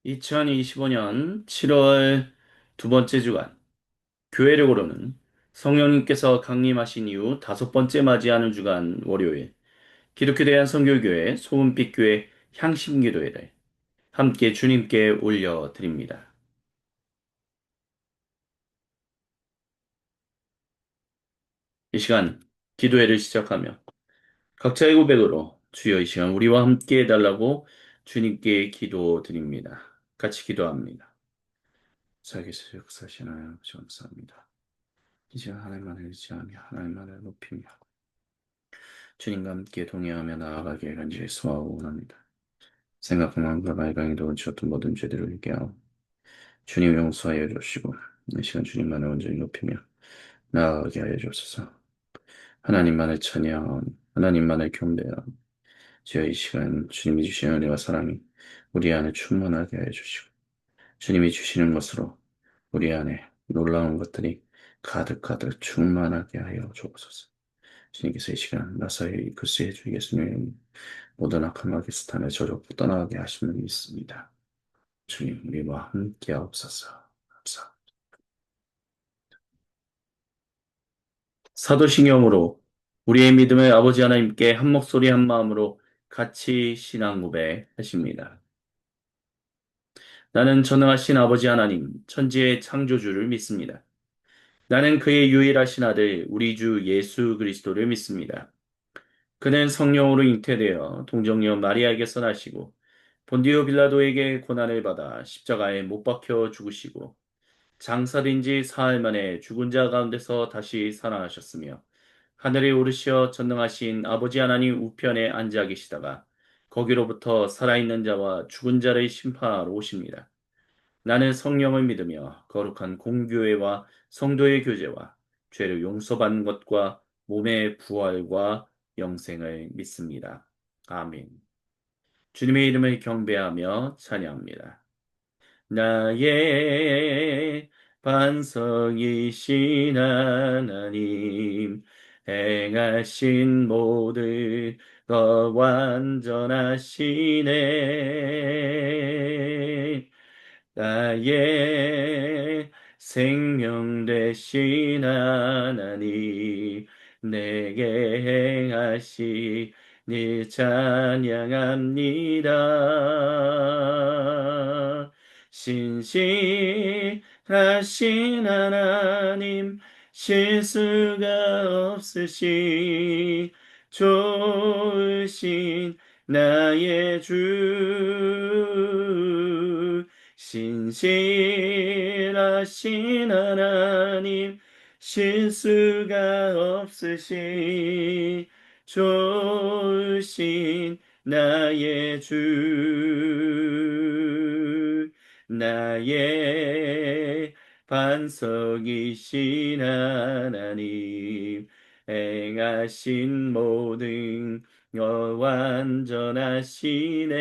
2025년 7월 두 번째 주간, 교회를 고르는 성령님께서 강림하신 이후 다섯 번째 맞이하는 주간 월요일, 기독교 대한선교교회 소은빛교회 향심기도회를 함께 주님께 올려드립니다. 이 시간 기도회를 시작하며 각자의 고백으로 주여 이 시간 우리와 함께 해달라고 주님께 기도드립니다. 같이 기도합니다. 살아계신 역사시나요? 아버지 감사합니다. 이 시간 하나님만을 의지하며 하나님만을 높이며 주님과 함께 동행하며 나아가길 간절히 소원하고 원합니다. 생각과 마음과 발광에도 얹혔던 모든 죄들을 회개하고 주님 용서하여 주시고 이 시간 주님만을 온전히 높이며 나아가게 하여 주옵소서. 하나님만을 찬양하고 하나님만을 경배하고 주여 이 시간 주님이 주시는 은혜와 사랑이 우리 안에 충만하게 하여 주시고 주님이 주시는 것으로 우리 안에 놀라운 것들이 가득가득 충만하게 하여 주옵소서. 주님께서 이 시간 나사의 글쎄 주 예수님 모든 악한 마귀 스탄을 저주고 떠나게 하시는 믿습니다. 주님 우리와 함께 하옵소서. 감사합니다. 사도신경으로 우리의 믿음의 아버지 하나님께 한 목소리 한 마음으로 같이 신앙 고백하십니다. 나는 전능하신 아버지 하나님, 천지의 창조주를 믿습니다. 나는 그의 유일하신 아들, 우리 주 예수 그리스도를 믿습니다. 그는 성령으로 잉태되어 동정녀 마리아에게서 나시고 본디오 빌라도에게 고난을 받아 십자가에 못 박혀 죽으시고 장사된 지 사흘 만에 죽은 자 가운데서 다시 살아나셨으며 하늘에 오르시어 전능하신 아버지 하나님 우편에 앉아 계시다가 거기로부터 살아있는 자와 죽은 자를 심판하러 오십니다. 나는 성령을 믿으며 거룩한 공교회와 성도의 교제와 죄를 용서받는 것과 몸의 부활과 영생을 믿습니다. 아멘. 주님의 이름을 경배하며 찬양합니다. 나의 반석이신 하나님, 행하신 모든 것 완전하시네. 나의 생명 되신 하나님, 내게 행하시니 찬양합니다. 신실하신 하나님, 실수가 없으시 좋으신 나의 주. 신실하신 하나님, 실수가 없으시 좋으신 나의 주. 나의 반석이신 하나님, 행하신 모든 것 완전하시네.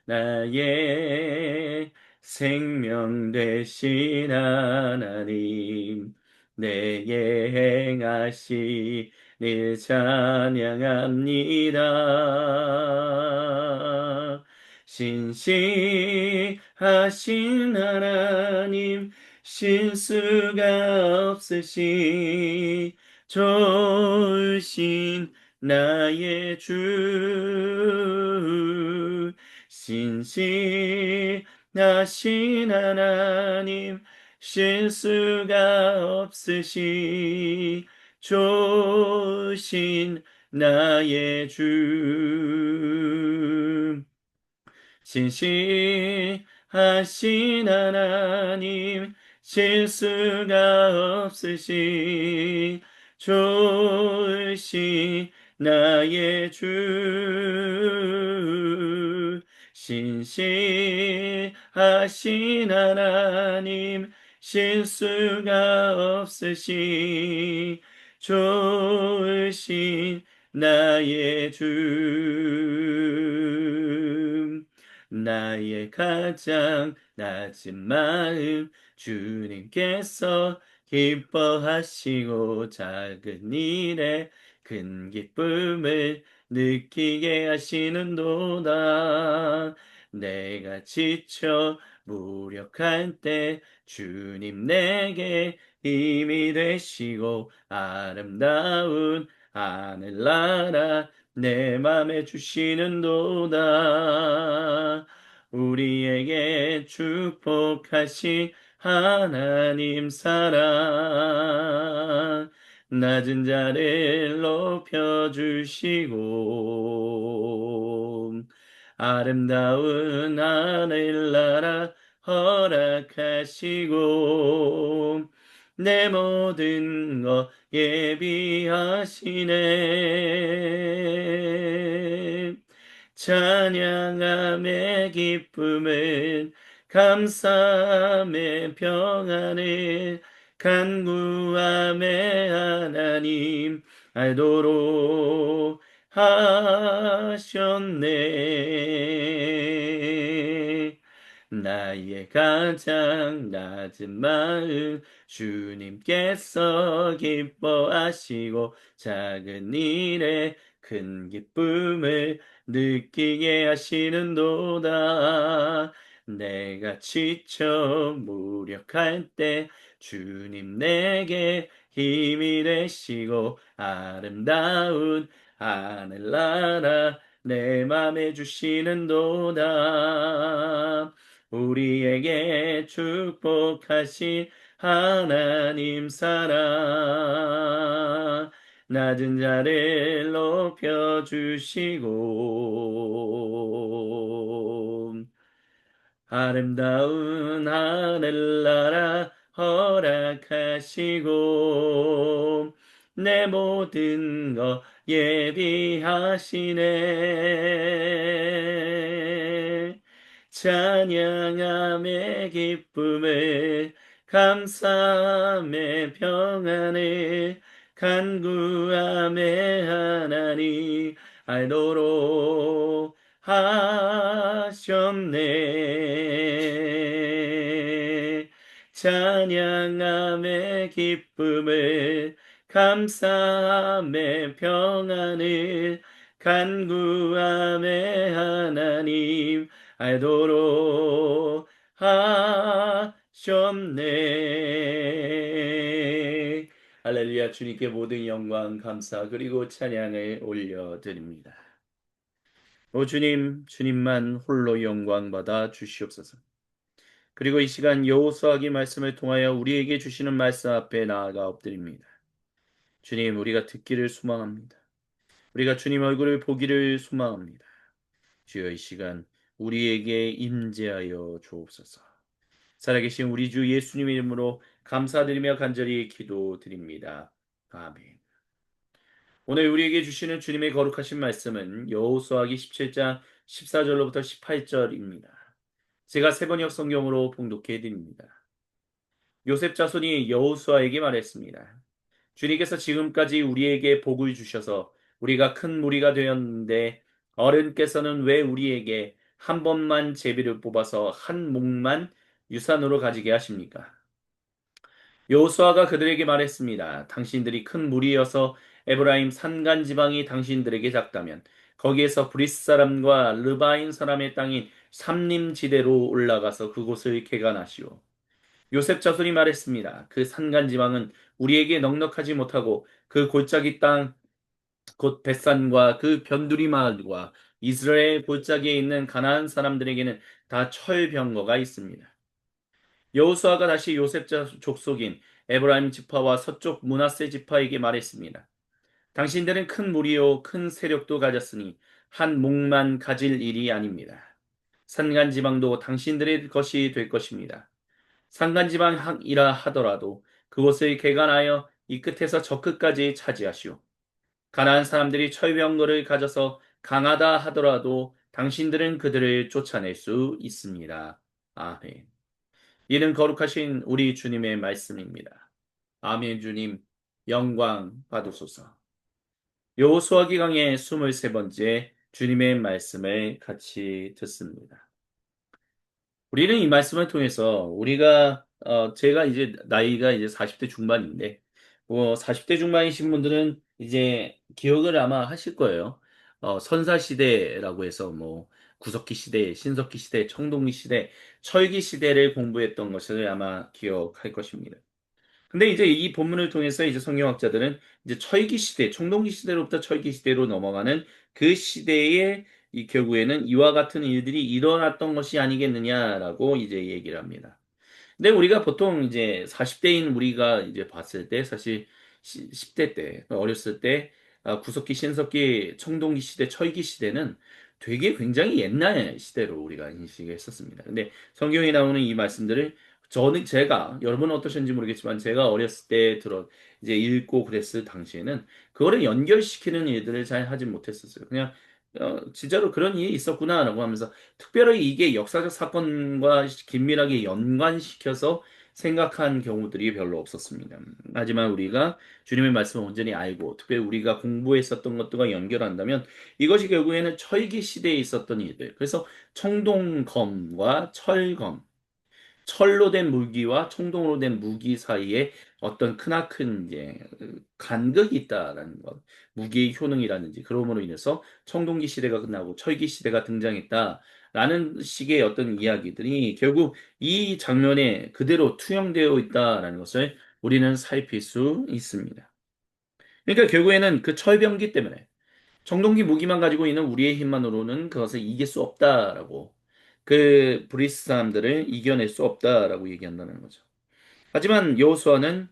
나의 생명 되신 하나님, 내게 행하시니 찬양합니다. 신실하신 하나님, 실수가 없으시 좋으신 나의 주. 신실하신 하나님, 실수가 없으시 좋으신 나의 주. 신실하신 하나님, 실수가 없으시 좋으신 나의 주. 신실하신 하나님, 실수가 없으시 좋으신 나의 주. 나의 가장 낮은 마음 주님께서 기뻐하시고 작은 일에 큰 기쁨을 느끼게 하시는도다. 내가 지쳐 무력할 때 주님 내게 힘이 되시고 아름다운 하늘나라 내 맘에 주시는도다. 우리에게 축복하신 하나님 사랑 낮은 자를 높여주시고 아름다운 하늘나라 허락하시고 내 모든 것 예비하시네. 찬양함의 기쁨은 감사함의 평안을 간구함의 하나님 알도록 하셨네. 나의 가장 낮은 마음 주님께서 기뻐하시고 작은 일에 큰 기쁨을 느끼게 하시는도다. 내가 지쳐 무력할 때 주님 내게 힘이 되시고 아름다운 하늘나라 내 맘에 주시는도다. 우리에게 축복하신 하나님 사랑 낮은 자를 높여주시고 아름다운 하늘나라 허락하시고 내 모든 것 예비하시네. 찬양함의 기쁨을 감사함의 평안을 간구함의 하나님 알도록 하셨네. 찬양함의 기쁨을 감사함의 평안을 간구함의 하나님 알도록 하셨네. 할렐루야. 주님께 모든 영광 감사 그리고 찬양을 올려드립니다. 오 주님, 주님만 홀로 영광 받아 주시옵소서. 그리고 이 시간 여호수아기 말씀을 통하여 우리에게 주시는 말씀 앞에 나아가 엎드립니다. 주님, 우리가 듣기를 소망합니다. 우리가 주님 얼굴을 보기를 소망합니다. 주여 이 시간 우리에게 임재하여 주옵소서. 살아계신 우리 주 예수님 이름으로 감사드리며 간절히 기도드립니다. 아멘. 오늘 우리에게 주시는 주님의 거룩하신 말씀은 여호수아기 17장 14절로부터 18절입니다. 제가 세 번역 성경으로 봉독해 드립니다. 요셉 자손이 여호수아에게 말했습니다. 주님께서 지금까지 우리에게 복을 주셔서 우리가 큰 무리가 되었는데 어른께서는 왜 우리에게 한 번만 제비를 뽑아서 한 몫만 유산으로 가지게 하십니까? 여호수아가 그들에게 말했습니다. 당신들이 큰 무리여서 에브라임 산간 지방이 당신들에게 작다면 거기에서 브리스 사람과 르바인 사람의 땅인 삼림지대로 올라가서 그곳을 개간하시오. 요셉 자손이 말했습니다. 그 산간 지방은 우리에게 넉넉하지 못하고 그 골짜기 땅 곧 벳산과 그 변두리 마을과 이스라엘 골짜기에 있는 가나안 사람들에게는 다 철병거가 있습니다. 여호수아가 다시 요셉 족속인 에브라임 지파와 서쪽 므낫세 지파에게 말했습니다. 당신들은 큰 무리요 큰 세력도 가졌으니 한 몫만 가질 일이 아닙니다. 산간 지방도 당신들의 것이 될 것입니다. 산간지방이라 하더라도 그곳을 개간하여 이 끝에서 저 끝까지 차지하시오. 가나안 사람들이 철병거를 가져서 강하다 하더라도 당신들은 그들을 쫓아낼 수 있습니다. 아멘. 이는 거룩하신 우리 주님의 말씀입니다. 아멘. 주님 영광 받으소서. 여호수아기 강의 23번째 주님의 말씀을 같이 듣습니다. 우리는 이 말씀을 통해서 우리가 제가 이제 나이가 이제 40대 중반인데 40대 중반이신 분들은 이제 기억을 아마 하실 거예요. 선사 시대라고 해서 뭐 구석기 시대, 신석기 시대, 청동기 시대, 철기 시대를 공부했던 것을 아마 기억할 것입니다. 근데 이제 이 본문을 통해서 이제 성경학자들은 이제 철기 시대, 청동기 시대로부터 철기 시대로 넘어가는 그 시대에 이 결국에는 이와 같은 일들이 일어났던 것이 아니겠느냐라고 이제 얘기를 합니다. 근데 우리가 보통 이제 40대인 우리가 이제 봤을 때 사실 10대 때 어렸을 때 구석기, 신석기, 청동기 시대, 철기 시대는 되게 굉장히 옛날 시대로 우리가 인식했었습니다. 근데 성경에 나오는 이 말씀들을 저는 제가 여러분은 어떠신지 모르겠지만 제가 어렸을 때 들어 이제 읽고 그랬을 당시에는 그거를 연결시키는 일들을 잘 하지 못했었어요. 그냥 진짜로 그런 일이 있었구나라고 하면서 특별히 이게 역사적 사건과 긴밀하게 연관시켜서 생각한 경우들이 별로 없었습니다. 하지만 우리가 주님의 말씀을 온전히 알고, 특별히 우리가 공부했었던 것들과 연결한다면 이것이 결국에는 철기 시대에 있었던 일들. 그래서 청동검과 철검, 철로 된 무기와 청동으로 된 무기 사이에 어떤 크나큰 이제 간극이 있다라는 것, 무기의 효능이라든지 그럼으로 인해서 청동기 시대가 끝나고 철기 시대가 등장했다라는 식의 어떤 이야기들이 결국 이 장면에 그대로 투영되어 있다라는 것을 우리는 살필 수 있습니다. 그러니까 결국에는 그 철병기 때문에 청동기 무기만 가지고 있는 우리의 힘만으로는 그것을 이길 수 없다라고 그 브리스 사람들을 이겨낼 수 없다라고 얘기한다는 거죠. 하지만 여호수아는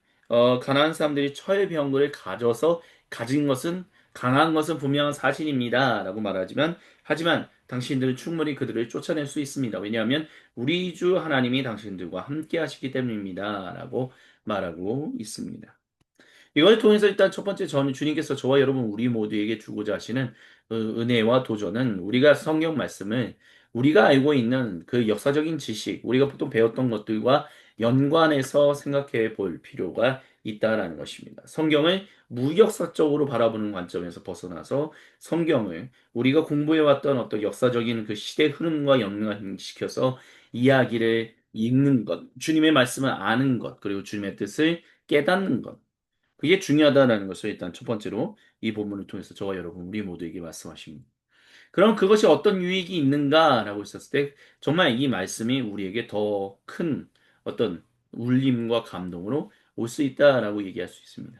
가나안 사람들이 철병거를 가져서 가진 것은 강한 것은 분명한 사실입니다라고 말하지만 하지만 당신들은 충분히 그들을 쫓아낼 수 있습니다. 왜냐하면 우리 주 하나님이 당신들과 함께 하시기 때문입니다라고 말하고 있습니다. 이걸 통해서 일단 첫 번째 저는 주님께서 저와 여러분 우리 모두에게 주고자 하시는 은혜와 도전은 우리가 성경 말씀을 우리가 알고 있는 그 역사적인 지식, 우리가 보통 배웠던 것들과 연관해서 생각해 볼 필요가 있다라는 것입니다. 성경을 무역사적으로 바라보는 관점에서 벗어나서 성경을 우리가 공부해왔던 어떤 역사적인 그 시대 흐름과 연관시켜서 이야기를 읽는 것, 주님의 말씀을 아는 것, 그리고 주님의 뜻을 깨닫는 것. 그게 중요하다는 것을 일단 첫 번째로 이 본문을 통해서 저와 여러분 우리 모두에게 말씀하십니다. 그럼 그것이 어떤 유익이 있는가라고 했었을 때 정말 이 말씀이 우리에게 더 큰 어떤 울림과 감동으로 올 수 있다라고 얘기할 수 있습니다.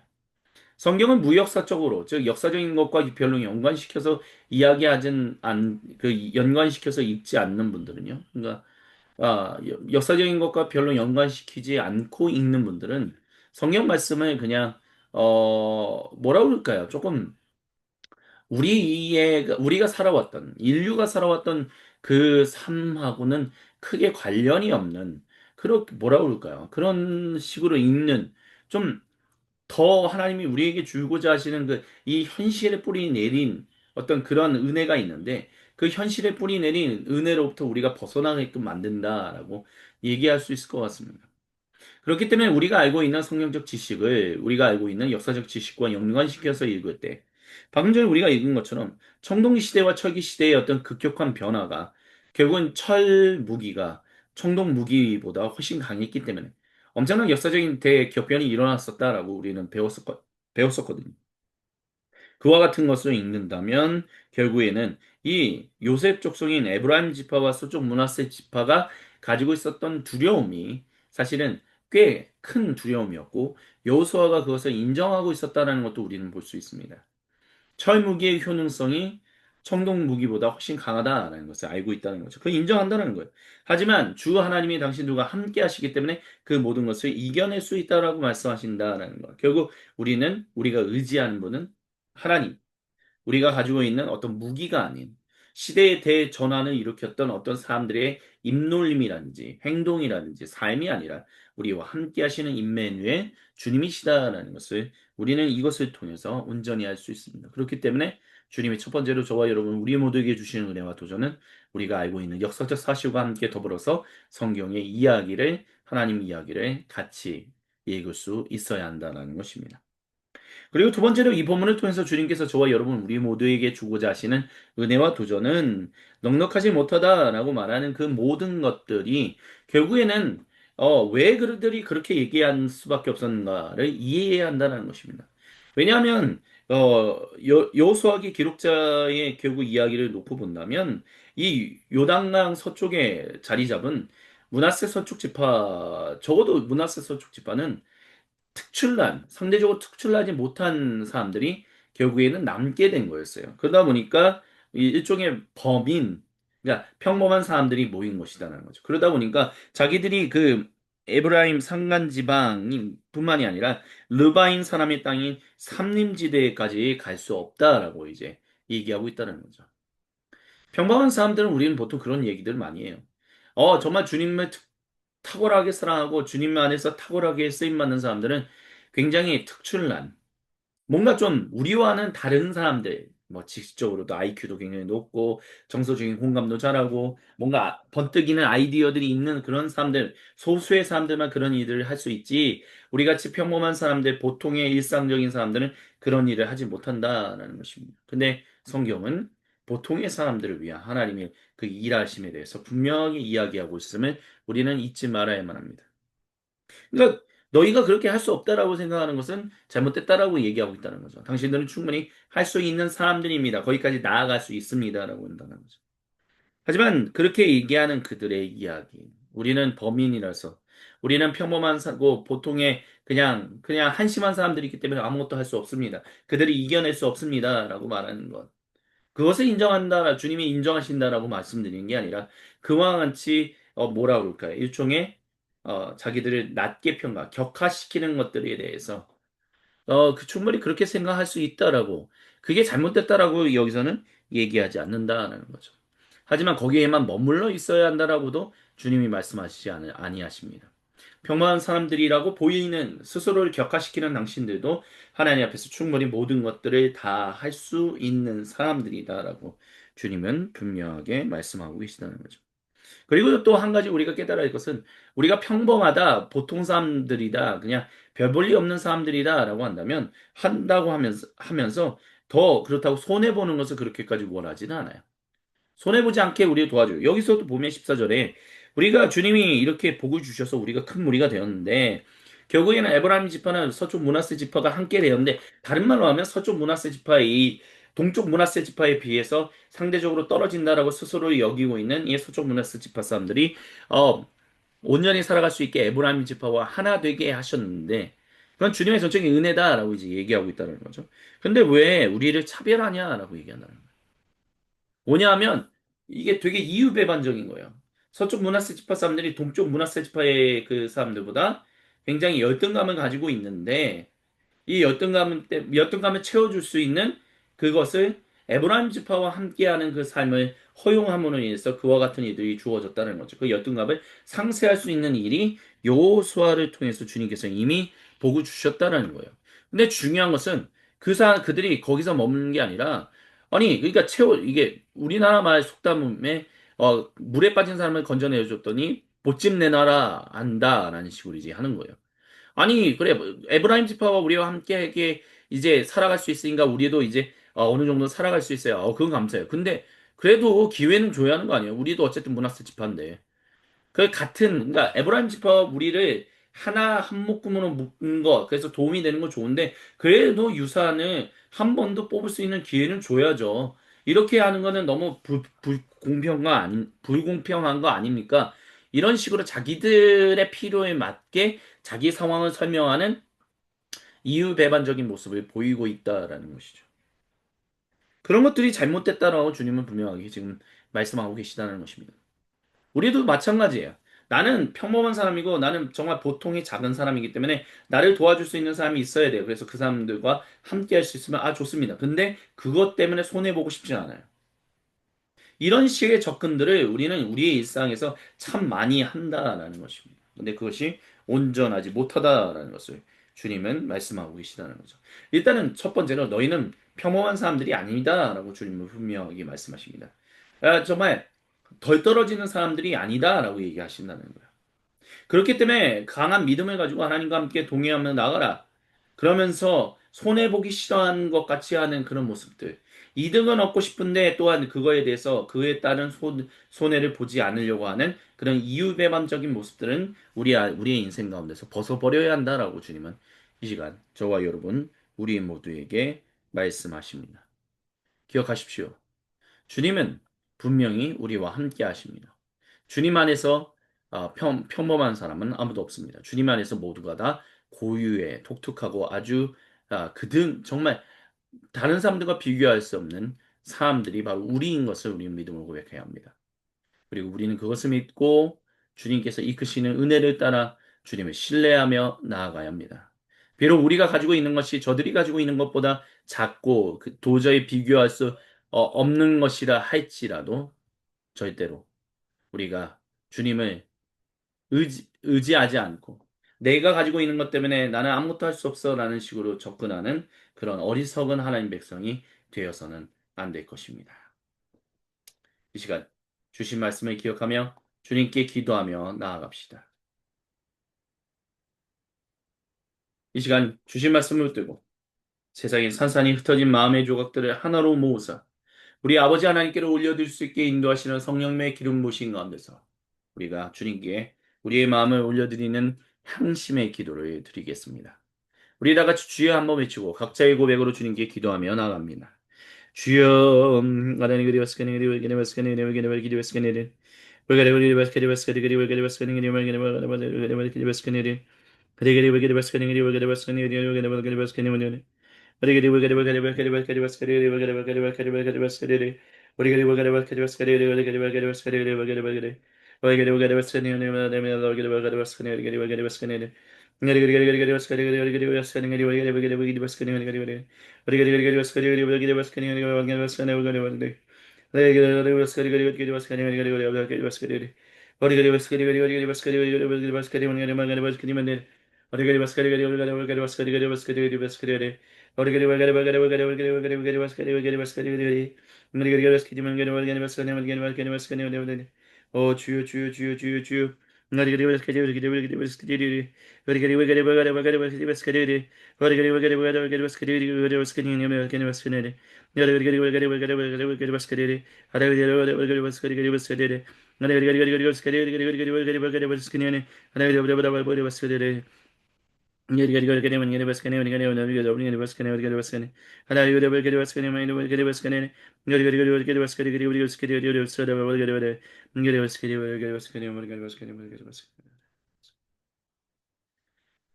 성경은 무역사적으로 즉 역사적인 것과 별로 연관시켜서 이야기하진 그 연관시켜서 읽지 않는 분들은요. 그러니까 역사적인 것과 별로 연관시키지 않고 읽는 분들은 성경 말씀을 그냥 뭐라 그럴까요? 조금 우리가 살아왔던 인류가 살아왔던 그 삶하고는 크게 관련이 없는 그렇게 뭐라 그럴까요? 그런 식으로 읽는 좀 더 하나님이 우리에게 주고자 하시는 그 이 현실에 뿌리 내린 어떤 그런 은혜가 있는데 그 현실에 뿌리 내린 은혜로부터 우리가 벗어나게끔 만든다라고 얘기할 수 있을 것 같습니다. 그렇기 때문에 우리가 알고 있는 성경적 지식을 우리가 알고 있는 역사적 지식과 연관시켜서 읽을 때 방금 전에 우리가 읽은 것처럼 청동기 시대와 철기 시대의 어떤 급격한 변화가 결국은 철 무기가 청동 무기보다 훨씬 강했기 때문에 엄청난 역사적인 대격변이 일어났었다라고 우리는 배웠었거든요. 그와 같은 것을 읽는다면 결국에는 이 요셉 족속인 에브라임 지파와 서쪽 므낫세 지파가 가지고 있었던 두려움이 사실은 꽤 큰 두려움이었고 여호수아가 그것을 인정하고 있었다는 것도 우리는 볼 수 있습니다. 철무기의 효능성이 청동 무기보다 훨씬 강하다라는 것을 알고 있다는 거죠. 그걸 인정한다는 거예요. 하지만 주 하나님이 당신들과 함께 하시기 때문에 그 모든 것을 이겨낼 수 있다라고 말씀하신다라는 거. 결국 우리가 의지하는 분은 하나님, 우리가 가지고 있는 어떤 무기가 아닌 시대의 대전환을 일으켰던 어떤 사람들의 입놀림이라든지 행동이라든지 삶이 아니라 우리와 함께 하시는 임마누엘 주님이시다라는 것을 우리는 이것을 통해서 온전히 알 수 있습니다. 그렇기 때문에 주님이 첫 번째로 저와 여러분 우리 모두에게 주시는 은혜와 도전은 우리가 알고 있는 역사적 사실과 함께 더불어서 성경의 이야기를 하나님 이야기를 같이 읽을 수 있어야 한다는 것입니다. 그리고 두 번째로 이 본문을 통해서 주님께서 저와 여러분 우리 모두에게 주고자 하시는 은혜와 도전은 넉넉하지 못하다라고 말하는 그 모든 것들이 결국에는 왜 그들이 그렇게 얘기한 수밖에 없었는가를 이해해야 한다는 것입니다. 왜냐하면 여호수아기 기록자의 결국 이야기를 놓고 본다면 이 요단강 서쪽에 자리 잡은 므낫세 서쪽 지파, 적어도 므낫세 서쪽 지파는 상대적으로 특출나지 못한 사람들이 결국에는 남게 된 거였어요. 그러다 보니까 일종의 범인, 그러니까 평범한 사람들이 모인 것이다라는 거죠. 그러다 보니까 자기들이 그 에브라임 산간 지방인 뿐만이 아니라 르바인 사람의 땅인 삼림지대까지 갈 수 없다라고 이제 얘기하고 있다는 거죠. 평범한 사람들은 우리는 보통 그런 얘기들 많이 해요. 정말 주님을 탁월하게 사랑하고 주님 안에서 탁월하게 쓰임받는 사람들은 굉장히 특출난, 뭔가 좀 우리와는 다른 사람들, 뭐 지식적으로도 IQ도 굉장히 높고 정서적인 공감도 잘하고 뭔가 번뜩이는 아이디어들이 있는 그런 사람들, 소수의 사람들만 그런 일을 할 수 있지 우리 같이 평범한 사람들, 보통의 일상적인 사람들은 그런 일을 하지 못한다라는 것입니다. 근데 성경은 보통의 사람들을 위한 하나님의 그 일하심에 대해서 분명히 이야기하고 있음을 우리는 잊지 말아야만 합니다. 그러니까 너희가 그렇게 할 수 없다라고 생각하는 것은 잘못됐다라고 얘기하고 있다는 거죠. 당신들은 충분히 할 수 있는 사람들입니다. 거기까지 나아갈 수 있습니다라고 한다는 거죠. 하지만 그렇게 얘기하는 그들의 이야기, 우리는 범인이라서, 우리는 평범한 사고 보통의 그냥 한심한 사람들이기 때문에 아무것도 할 수 없습니다. 그들이 이겨낼 수 없습니다라고 말하는 것. 그것을 인정한다, 주님이 인정하신다라고 말씀드리는 게 아니라 그와 같이 뭐라 그럴까요? 일종의 자기들을 낮게 평가, 격하시키는 것들에 대해서 충분히 그렇게 생각할 수 있다라고, 그게 잘못됐다라고 여기서는 얘기하지 않는다라는 거죠. 하지만 거기에만 머물러 있어야 한다라고도 주님이 말씀하시지 아니하십니다. 평범한 사람들이라고 보이는 스스로를 격화시키는 당신들도 하나님 앞에서 충분히 모든 것들을 다 할 수 있는 사람들이다라고 주님은 분명하게 말씀하고 계시다는 거죠. 그리고 또 한 가지 우리가 깨달아야 할 것은 우리가 평범하다, 보통 사람들이다, 그냥 별 볼일 없는 사람들이다라고 한다고 하면서 더 그렇다고 손해보는 것을 그렇게까지 원하지는 않아요. 손해보지 않게 우리를 도와줘요. 여기서도 보면 14절에 우리가 주님이 이렇게 복을 주셔서 우리가 큰 무리가 되었는데 결국에는 에브라임 지파는 서쪽 므낫세 지파가 함께 되었는데 다른 말로 하면 서쪽 므낫세 지파의 이 동쪽 므낫세 지파에 비해서 상대적으로 떨어진다라고 스스로 여기고 있는 이 서쪽 므낫세 지파 사람들이 어, 온전히 살아갈 수 있게 에브라임 지파와 하나 되게 하셨는데 그건 주님의 전적인 은혜다라고 이제 얘기하고 있다는 거죠. 근데 왜 우리를 차별하냐라고 얘기한다는 거예요. 뭐냐 하면 이게 되게 이유배반적인 거예요. 서쪽 문화세 지파 사람들이 동쪽 문화세 지파의 그 사람들보다 굉장히 열등감을 가지고 있는데 이 열등감을 채워줄 수 있는 그것을 에브라임 지파와 함께하는 그 삶을 허용함으로 인해서 그와 같은 일들이 주어졌다는 거죠. 그 열등감을 상쇄할 수 있는 일이 여호수아를 통해서 주님께서 이미 보고 주셨다는 거예요. 근데 중요한 것은 그들이 거기서 머무는 게 아니라 아니 그러니까 이게 우리나라 말 속담에 물에 빠진 사람을 건져내 줬더니 보집 내놔라 안다라는 식으로 이제 하는 거예요. 아니, 그래. 에브라임 지파와 우리와 함께 이제 살아갈 수 있으니까 우리도 이제 어느 정도 살아갈 수 있어요. 그건 감사해요. 근데 그래도 기회는 줘야 하는 거 아니에요? 우리도 어쨌든 문하세 지파인데. 그러니까 에브라임 지파와 우리를 하나 한 묶음으로 묶은 거, 그래서 도움이 되는 건 좋은데, 그래도 유산을 한 번 더 뽑을 수 있는 기회는 줘야죠. 이렇게 하는 거는 너무 불공평한 거 아닙니까? 이런 식으로 자기들의 필요에 맞게 자기 상황을 설명하는 이유배반적인 모습을 보이고 있다라는 것이죠. 그런 것들이 잘못됐다라고 주님은 분명하게 지금 말씀하고 계시다는 것입니다. 우리도 마찬가지예요. 나는 평범한 사람이고 나는 정말 보통의 작은 사람이기 때문에 나를 도와줄 수 있는 사람이 있어야 돼요. 그래서 그 사람들과 함께 할 수 있으면 좋습니다. 근데 그것 때문에 손해보고 싶지 않아요. 이런 식의 접근들을 우리는 우리의 일상에서 참 많이 한다라는 것입니다. 근데 그것이 온전하지 못하다라는 것을 주님은 말씀하고 계시다는 거죠. 일단은 첫 번째로 너희는 평범한 사람들이 아니다라고 주님은 분명하게 말씀하십니다. 정말 덜 떨어지는 사람들이 아니다라고 얘기하신다는 거예요. 그렇기 때문에 강한 믿음을 가지고 하나님과 함께 동행하며 나가라. 그러면서 손해보기 싫어하는 것 같이 하는 그런 모습들. 이득은 얻고 싶은데 또한 그거에 대해서 그에 따른 손해를 보지 않으려고 하는 그런 이유배반적인 모습들은 우리의 인생 가운데서 벗어버려야 한다라고 주님은 이 시간 저와 여러분 우리 모두에게 말씀하십니다. 기억하십시오. 주님은 분명히 우리와 함께 하십니다. 주님 안에서 평범한 사람은 아무도 없습니다. 주님 안에서 모두가 다 고유의 독특하고 아주 정말 다른 사람들과 비교할 수 없는 사람들이 바로 우리인 것을 우리는 믿음으로 고백해야 합니다. 그리고 우리는 그것을 믿고 주님께서 이끄시는 은혜를 따라 주님을 신뢰하며 나아가야 합니다. 비록 우리가 가지고 있는 것이 저들이 가지고 있는 것보다 작고 도저히 비교할 수 없는 것이라 할지라도 절대로 우리가 주님을 의지하지 않고 내가 가지고 있는 것 때문에 나는 아무것도 할 수 없어 라는 식으로 접근하는 그런 어리석은 하나님 백성이 되어서는 안 될 것입니다. 이 시간 주신 말씀을 기억하며 주님께 기도하며 나아갑시다. 이 시간 주신 말씀을 붙들고 세상에 산산이 흩어진 마음의 조각들을 하나로 모으사 우리 아버지 하나님께로 올려드릴 수 있게 인도하시는 성령의 기름 부으신 가운데서 우리가 주님께 우리의 마음을 올려드리는 향심의 기도를 드리겠습니다. 우리 다 같이 주여 한번 외치고 각자의 고백으로 주님께 기도하며 나갑니다. 주여 하나님 그리 바스케니 그리 그리 바스케니 그리 그리 그리 바스케니 그리 그리 바스케니 바스케니 그리 그리 바스케니 그리 그리 바스케니 그리 그리 바스케니 그리 그리 바스케니 그리 바스케니 그리 오 주여 주여 주여 주여 주여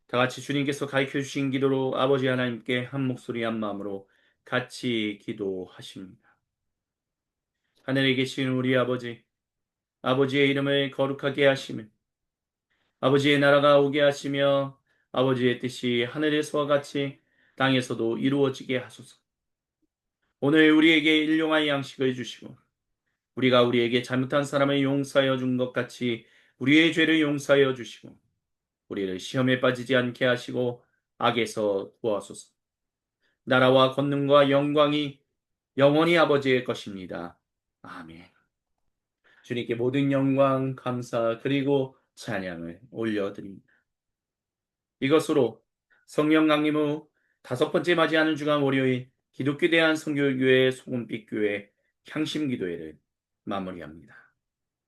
다 같이 주님께서 가르쳐 주신 기도로 아버지 하나님께 한 목소리 한 마음으로 같이 기도하십니다. 하늘에 계신 우리 아버지, 아버지의 이름을 거룩하게 하시며 아버지의 나라가 오게 하시며 아버지의 뜻이 하늘에서와 같이 땅에서도 이루어지게 하소서. 오늘 우리에게 일용할 양식을 주시고 우리가 우리에게 잘못한 사람을 용서하여 준 것 같이 우리의 죄를 용서하여 주시고 우리를 시험에 빠지지 않게 하시고 악에서 구하소서. 나라와 권능과 영광이 영원히 아버지의 것입니다. 아멘. 주님께 모든 영광, 감사 그리고 찬양을 올려드립니다. 이것으로 성령 강림 후 다섯 번째 맞이하는 주간 월요일 기독교 대한 선교교회 소금빛 교회 향심기도회를 마무리합니다.